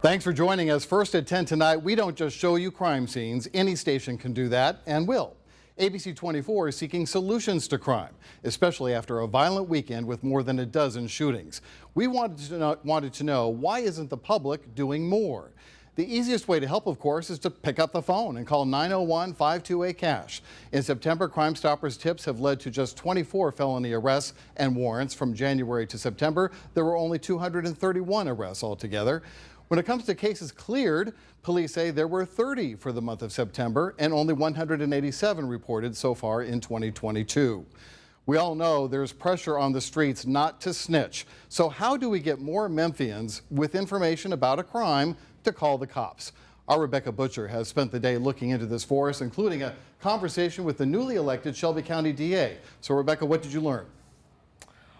Thanks for joining us. First at 10 tonight, we don't just show you crime scenes. Any station can do that and will. ABC 24 is seeking solutions to crime, especially after a violent weekend with more than a dozen shootings. We wanted to know why isn't the public doing more? The easiest way to help, of course, is to pick up the phone and call 901-528-CASH. In September, CrimeStoppers tips have led to just 24 felony arrests and warrants. From January to September, there were only 231 arrests altogether. When it comes to cases cleared, police say there were 30 for the month of September and only 187 reported so far in 2022. We all know there's pressure on the streets not to snitch. So how do we get more Memphians with information about a crime to call the cops? Our Rebecca Butcher has spent the day looking into this for us, including a conversation with the newly elected Shelby County DA. So Rebecca, what did you learn?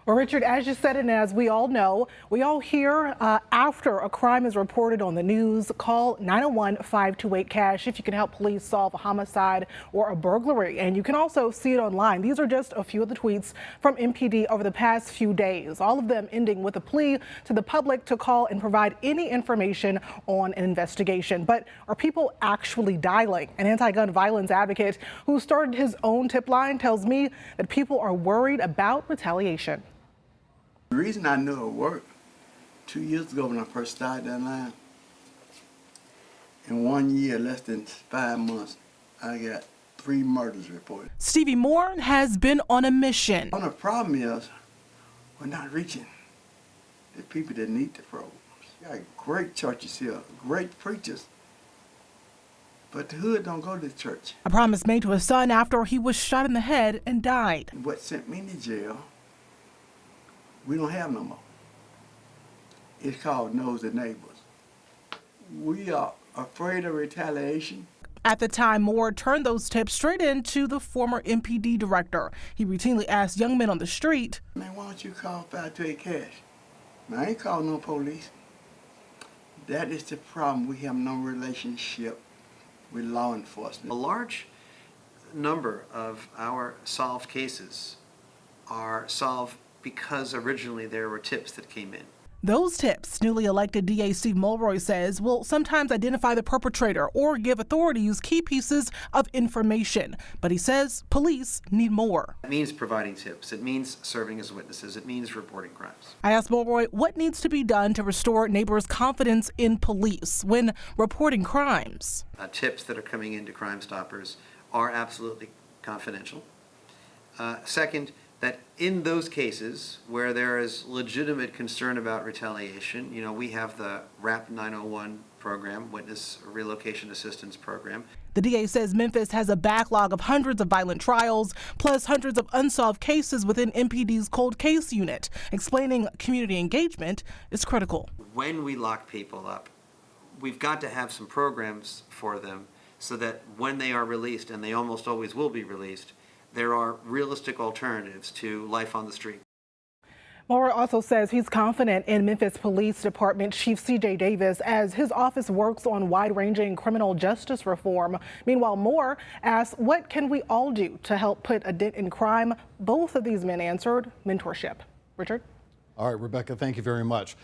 Well, Richard, as you said, and as we all know, we all hear after a crime is reported on the news, call 901-528-CASH if you can help police solve a homicide or a burglary. And you can also see it online. These are just a few of the tweets from MPD over the past few days, all of them ending with a plea to the public to call and provide any information on an investigation. But are people actually dialing? An anti-gun violence advocate who started his own tip line tells me that people are worried about retaliation. The reason I knew it worked, 2 years ago when I first started that line, in 1 year, less than 5 months, I got 3 murders reported. Stevie Moore has been on a mission. The problem is, we're not reaching the people that need the programs. You got great churches here, great preachers, but the hood don't go to church. A promise made to his son after he was shot in the head and died. What sent me to jail, we don't have no more. It's called Nosy Neighbors. We are afraid of retaliation. At the time, Moore turned those tips straight into the former MPD director. He routinely asked young men on the street, "Man, why don't you call 528-CASH? Man, I ain't calling no police." That is the problem. We have no relationship with law enforcement. A large number of our solved cases are solved because originally there were tips that came in. Those tips, newly elected DA Steve Mulroy says, will sometimes identify the perpetrator or give authorities key pieces of information. But he says police need more. It means providing tips. It means serving as witnesses. It means reporting crimes. I asked Mulroy what needs to be done to restore neighbors' confidence in police when reporting crimes. Tips that are coming into CrimeStoppers are absolutely confidential. Second, that in those cases where there is legitimate concern about retaliation, we have the RAP 901 program, Witness Relocation Assistance Program. The DA says Memphis has a backlog of hundreds of violent trials, plus hundreds of unsolved cases within MPD's cold case unit, explaining community engagement is critical. When we lock people up, we've got to have some programs for them so that when they are released, and they almost always will be released, there are realistic alternatives to life on the street. Moore also says he's confident in Memphis Police Department Chief C.J. Davis as his office works on wide-ranging criminal justice reform. Meanwhile, Moore asks, what can we all do to help put a dent in crime? Both of these men answered mentorship. Richard? All right, Rebecca, thank you very much.